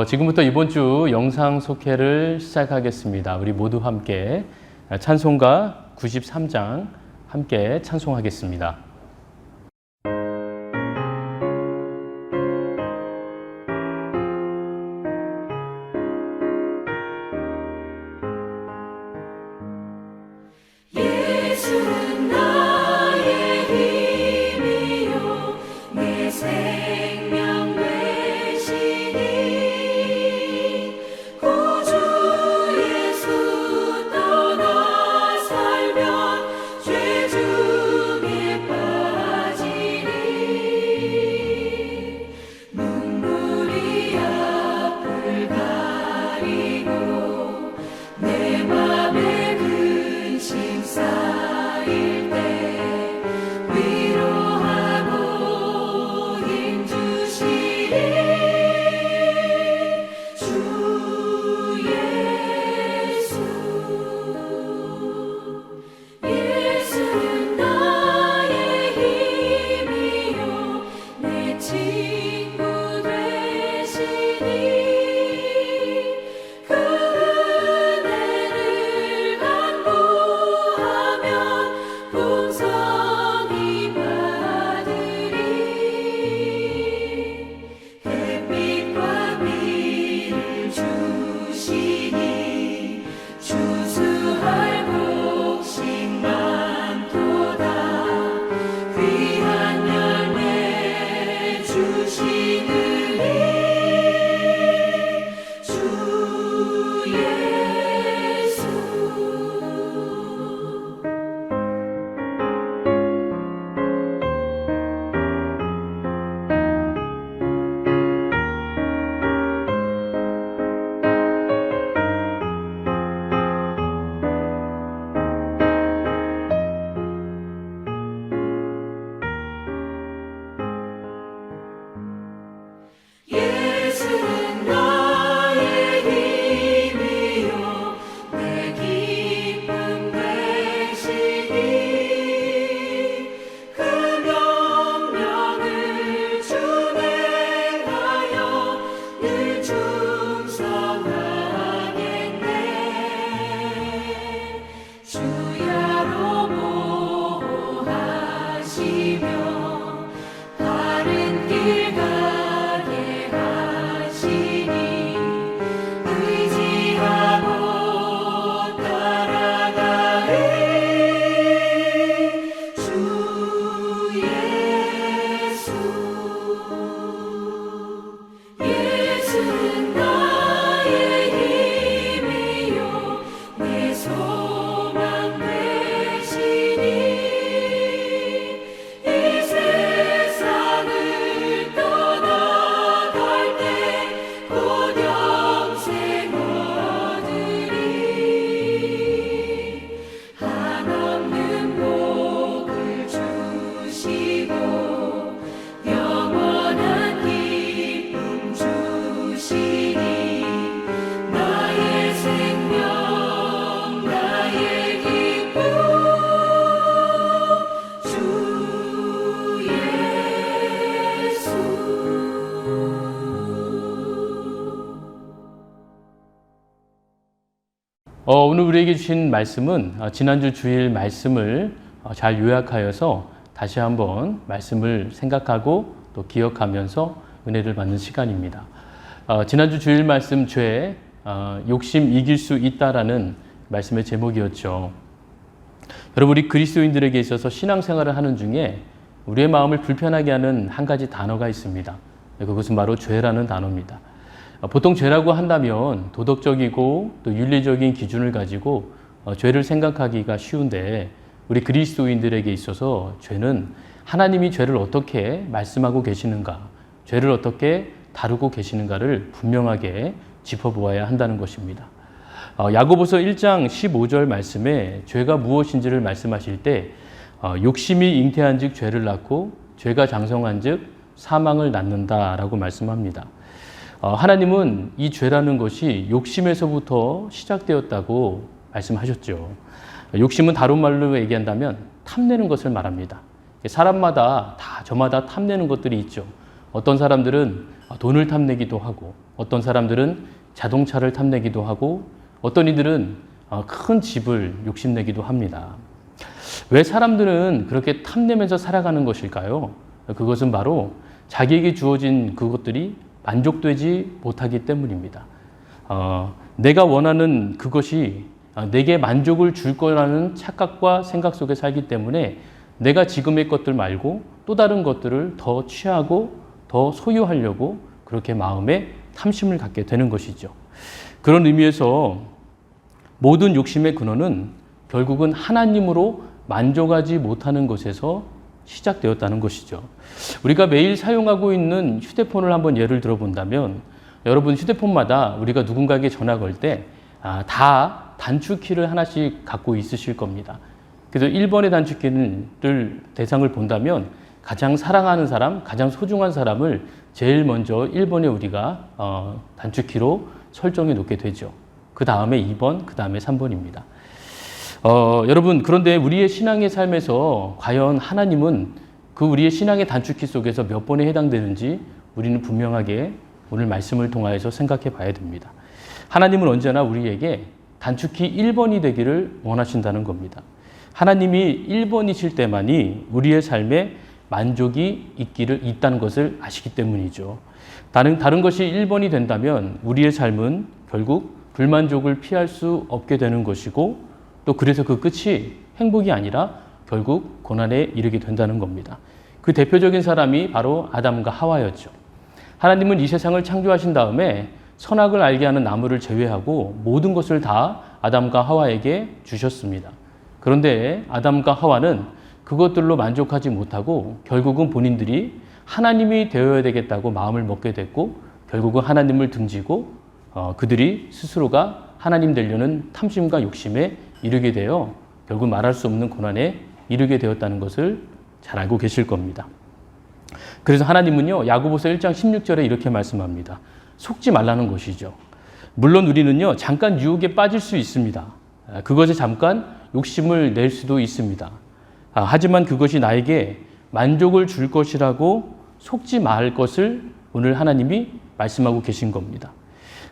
지금부터 이번 주 영상 속회를 시작하겠습니다. 우리 모두 함께 찬송가 93장 함께 찬송하겠습니다. 오늘 우리에게 주신 말씀은 지난주 주일 말씀을 잘 요약하여서 다시 한번 말씀을 생각하고 또 기억하면서 은혜를 받는 시간입니다. 지난주 주일 말씀 죄, 욕심 이길 수 있다라는 말씀의 제목이었죠. 여러분, 우리 그리스도인들에게 있어서 신앙생활을 하는 중에 우리의 마음을 불편하게 하는 한 가지 단어가 있습니다. 그것은 바로 죄라는 단어입니다. 보통 죄라고 한다면 도덕적이고 또 윤리적인 기준을 가지고 죄를 생각하기가 쉬운데, 우리 그리스도인들에게 있어서 죄는 하나님이 죄를 어떻게 말씀하고 계시는가, 죄를 어떻게 다루고 계시는가를 분명하게 짚어보아야 한다는 것입니다. 야고보서 1장 15절 말씀에 죄가 무엇인지를 말씀하실 때 욕심이 잉태한 즉 죄를 낳고 죄가 장성한 즉 사망을 낳는다라고 말씀합니다. 하나님은 이 죄라는 것이 욕심에서부터 시작되었다고 말씀하셨죠. 욕심은 다른 말로 얘기한다면 탐내는 것을 말합니다. 사람마다 저마다 탐내는 것들이 있죠. 어떤 사람들은 돈을 탐내기도 하고, 어떤 사람들은 자동차를 탐내기도 하고 어떤 이들은 큰 집을 욕심내기도 합니다. 왜 사람들은 그렇게 탐내면서 살아가는 것일까요? 그것은 바로 자기에게 주어진 그것들이 만족되지 못하기 때문입니다. 내가 원하는 그것이 내게 만족을 줄 거라는 착각과 생각 속에 살기 때문에 내가 지금의 것들 말고 또 다른 것들을 더 취하고 더 소유하려고 그렇게 마음에 탐심을 갖게 되는 것이죠. 그런 의미에서 모든 욕심의 근원은 결국은 하나님으로 만족하지 못하는 것에서 시작되었다는 것이죠. 우리가 매일 사용하고 있는 휴대폰을 한번 예를 들어본다면 여러분 휴대폰마다 우리가 누군가에게 전화 걸 때 다 단축키를 하나씩 갖고 있으실 겁니다. 그래서 1번의 단축키를 대상을 본다면 가장 사랑하는 사람, 가장 소중한 사람을 제일 먼저 1번에 우리가 단축키로 설정해 놓게 되죠. 그 다음에 2번, 그 다음에 3번입니다. 여러분, 그런데 우리의 신앙의 삶에서 과연 하나님은 그 우리의 신앙의 단축키 속에서 몇 번에 해당되는지 우리는 분명하게 오늘 말씀을 통하여서 생각해 봐야 됩니다. 하나님은 언제나 우리에게 단축키 1번이 되기를 원하신다는 겁니다. 하나님이 1번이실 때만이 우리의 삶에 만족이 있다는 것을 아시기 때문이죠. 다른 것이 1번이 된다면 우리의 삶은 결국 불만족을 피할 수 없게 되는 것이고 또 그래서 그 끝이 행복이 아니라 결국 고난에 이르게 된다는 겁니다. 그 대표적인 사람이 바로 아담과 하와였죠. 하나님은 이 세상을 창조하신 다음에 선악을 알게 하는 나무를 제외하고 모든 것을 다 아담과 하와에게 주셨습니다. 그런데 아담과 하와는 그것들로 만족하지 못하고 결국은 본인들이 하나님이 되어야 되겠다고 마음을 먹게 됐고 결국은 하나님을 등지고 그들이 스스로가 하나님 되려는 탐심과 욕심에 이르게 되어 결국 말할 수 없는 고난에 이르게 되었다는 것을 잘 알고 계실 겁니다. 그래서 하나님은요, 야고보서 1장 16절에 이렇게 말씀합니다. 속지 말라는 것이죠. 물론 우리는요, 잠깐 유혹에 빠질 수 있습니다. 그것에 잠깐 욕심을 낼 수도 있습니다. 하지만 그것이 나에게 만족을 줄 것이라고 속지 말 것을 오늘 하나님이 말씀하고 계신 겁니다.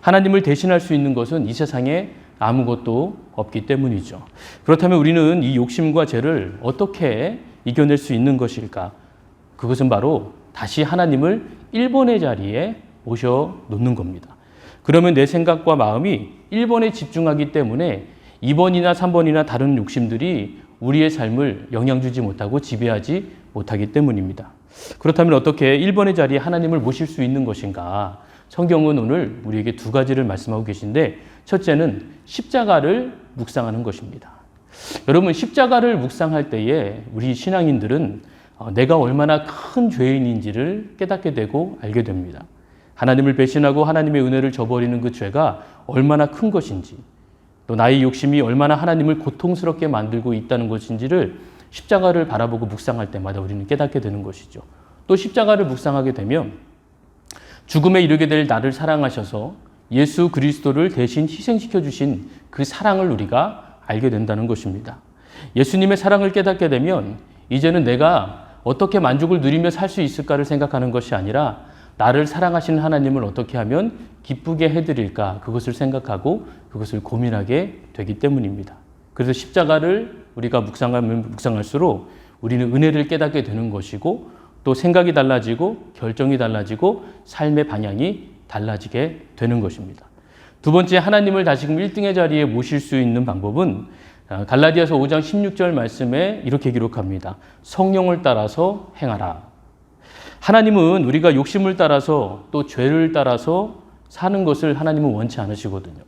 하나님을 대신할 수 있는 것은 이 세상에 아무것도 없기 때문이죠. 그렇다면 우리는 이 욕심과 죄를 어떻게 이겨낼 수 있는 것일까? 그것은 바로 다시 하나님을 1번의 자리에 모셔놓는 겁니다. 그러면 내 생각과 마음이 1번에 집중하기 때문에 2번이나 3번이나 다른 욕심들이 우리의 삶을 영향주지 못하고 지배하지 못하기 때문입니다. 그렇다면 어떻게 1번의 자리에 하나님을 모실 수 있는 것인가? 성경은 오늘 우리에게 두 가지를 말씀하고 계신데 첫째는 십자가를 묵상하는 것입니다. 여러분, 십자가를 묵상할 때에 우리 신앙인들은 내가 얼마나 큰 죄인인지를 깨닫게 되고 알게 됩니다. 하나님을 배신하고 하나님의 은혜를 저버리는 그 죄가 얼마나 큰 것인지 또 나의 욕심이 얼마나 하나님을 고통스럽게 만들고 있다는 것인지를 십자가를 바라보고 묵상할 때마다 우리는 깨닫게 되는 것이죠. 또 십자가를 묵상하게 되면 죽음에 이르게 될 나를 사랑하셔서 예수 그리스도를 대신 희생시켜 주신 그 사랑을 우리가 알게 된다는 것입니다. 예수님의 사랑을 깨닫게 되면 이제는 내가 어떻게 만족을 누리며 살 수 있을까를 생각하는 것이 아니라 나를 사랑하시는 하나님을 어떻게 하면 기쁘게 해드릴까 그것을 생각하고 그것을 고민하게 되기 때문입니다. 그래서 십자가를 우리가 묵상하면 묵상할수록 우리는 은혜를 깨닫게 되는 것이고 또 생각이 달라지고 결정이 달라지고 삶의 방향이 달라지게 되는 것입니다. 두 번째, 하나님을 다시금 1등의 자리에 모실 수 있는 방법은 갈라디아서 5장 16절 말씀에 이렇게 기록합니다. 성령을 따라서 행하라. 하나님은 우리가 욕심을 따라서 또 죄를 따라서 사는 것을 하나님은 원치 않으시거든요.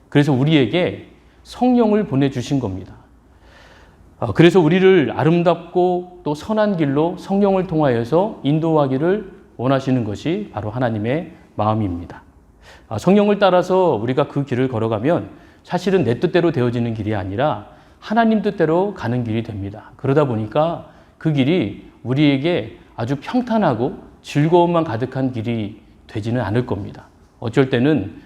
그래서 우리에게 성령을 보내주신 겁니다. 그래서 우리를 아름답고 또 선한 길로 성령을 통하여서 인도하기를 원하시는 것이 바로 하나님의 마음입니다. 성령을 따라서 우리가 그 길을 걸어가면 사실은 내 뜻대로 되어지는 길이 아니라 하나님 뜻대로 가는 길이 됩니다. 그러다 보니까 그 길이 우리에게 아주 평탄하고 즐거움만 가득한 길이 되지는 않을 겁니다. 어쩔 때는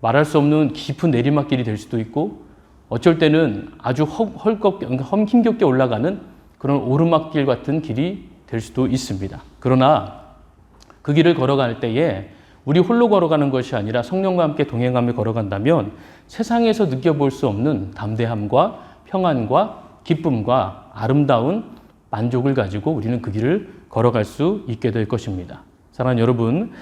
말할 수 없는 깊은 내리막길이 될 수도 있고 어쩔 때는 아주 힘겹게 올라가는 그런 오르막길 같은 길이 될 수도 있습니다. 그러나 그 길을 걸어갈 때에 우리 홀로 걸어가는 것이 아니라 성령과 함께 동행하며 걸어간다면 세상에서 느껴볼 수 없는 담대함과 평안과 기쁨과 아름다운 만족을 가지고 우리는 그 길을 걸어갈 수 있게 될 것입니다. 사랑하는 여러분,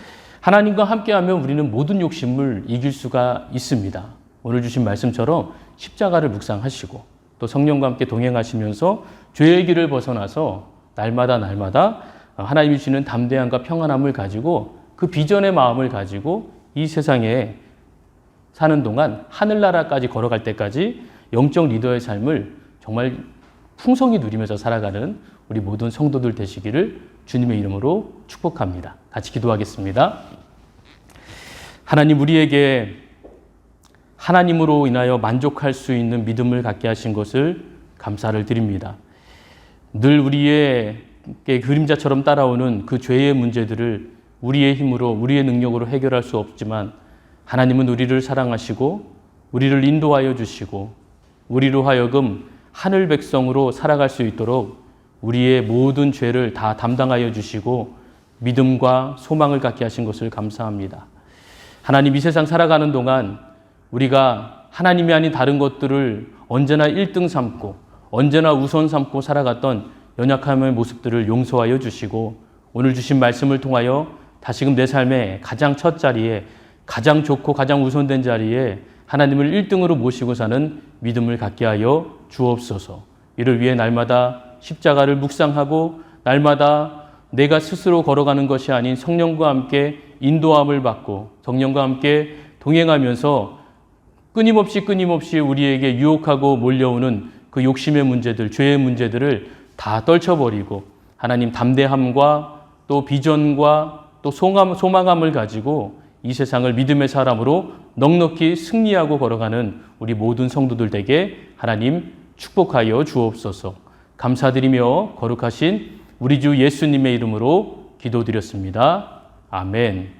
하나님과 함께하면 우리는 모든 욕심을 이길 수가 있습니다. 오늘 주신 말씀처럼 십자가를 묵상하시고 또 성령과 함께 동행하시면서 죄의 길을 벗어나서 날마다 하나님이 주시는 담대함과 평안함을 가지고 그 비전의 마음을 가지고 이 세상에 사는 동안 하늘나라까지 걸어갈 때까지 영적 리더의 삶을 정말 풍성히 누리면서 살아가는 우리 모든 성도들 되시기를 주님의 이름으로 축복합니다. 같이 기도하겠습니다. 하나님, 우리에게 하나님으로 인하여 만족할 수 있는 믿음을 갖게 하신 것을 감사를 드립니다. 늘 우리에게 그림자처럼 따라오는 그 죄의 문제들을 우리의 힘으로, 우리의 능력으로 해결할 수 없지만 하나님은 우리를 사랑하시고 우리를 인도하여 주시고 우리로 하여금 하늘 백성으로 살아갈 수 있도록 우리의 모든 죄를 다 담당하여 주시고 믿음과 소망을 갖게 하신 것을 감사합니다. 하나님, 이 세상 살아가는 동안 우리가 하나님이 아닌 다른 것들을 언제나 1등 삼고 언제나 우선 삼고 살아갔던 연약함의 모습들을 용서하여 주시고 오늘 주신 말씀을 통하여 다시금 내 삶의 가장 첫 자리에 가장 좋고 가장 우선된 자리에 하나님을 1등으로 모시고 사는 믿음을 갖게 하여 주옵소서. 이를 위해 날마다 십자가를 묵상하고 날마다 내가 스스로 걸어가는 것이 아닌 성령과 함께 인도함을 받고 성령과 함께 동행하면서 끊임없이 우리에게 유혹하고 몰려오는 그 욕심의 문제들, 죄의 문제들을 다 떨쳐버리고 하나님 담대함과 또 비전과 또 소망함을 가지고 이 세상을 믿음의 사람으로 넉넉히 승리하고 걸어가는 우리 모든 성도들 되게 하나님 축복하여 주옵소서. 감사드리며 거룩하신 우리 주 예수님의 이름으로 기도드렸습니다. 아멘.